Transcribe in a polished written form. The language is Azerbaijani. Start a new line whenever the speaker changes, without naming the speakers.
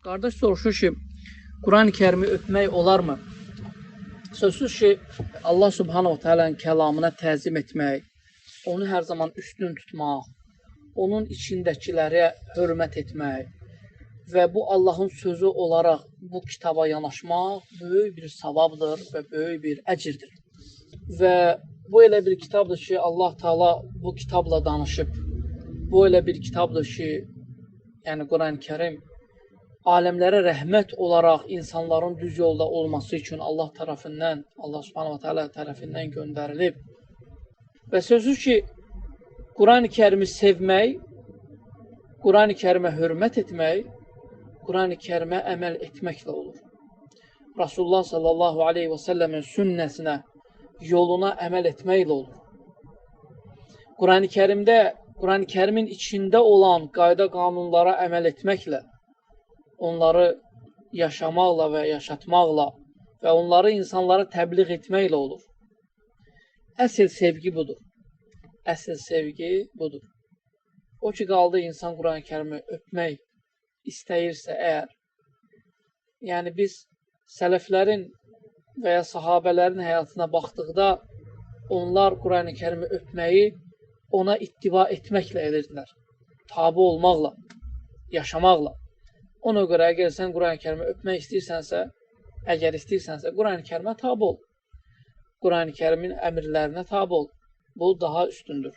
Qardaş soruşur ki, Quran-ı Kərimi öpmək olarmı? Sözsüz ki, Allah Subhanahu Teala'nın kəlamına təzim etmək, onu hər zaman üstün tutmaq, onun içindəkilərə hörmət etmək və bu Allahın sözü olaraq bu kitaba yanaşmaq böyük bir savabdır və böyük bir əcirdir. Və bu elə bir kitabdır ki, Allah Teala bu kitabla danışıb. Bu elə bir kitabdır ki, yəni Quran-ı Kərim aləmlərə rəhmət olaraq insanların düz yolda olması üçün Allah tərəfindən, Allah Subhanahu Teala tərəfindən göndərilib. Və sözsüz ki, Quran-ı Kərimi sevmək, Quran-ı Kərimə hörmət etmək, Quran-ı Kərimə əməl etməklə olur. Rasulullah sallallahu aleyhi və səlləmin sünnəsinə, yoluna əməl etməklə olur. Quran-ı Kərimdə, Quran-ı Kərimin içində olan qayda qanunlara əməl etməklə, onları yaşamaqla və yaşatmaqla və onları insanlara təbliğ etməklə olur. Əsl sevgi budur. Əsl sevgi budur. O ki, qaldı insan Quran-ı Kərimi öpmək istəyirsə əgər, yəni biz sələflərin və ya sahabələrin həyatına baxdıqda onlar Quran-ı Kərimi öpməyi ona ittiba etməklə edirdilər. Tabi olmaqla, yaşamaqla. Ona görə əgər sən Quran-ı Kərimi öpmək istəyirsənsə, Quran-ı Kərimə tabi ol. Quran-ı Kərimin əmrlərinə tabi ol. Bu daha üstündür.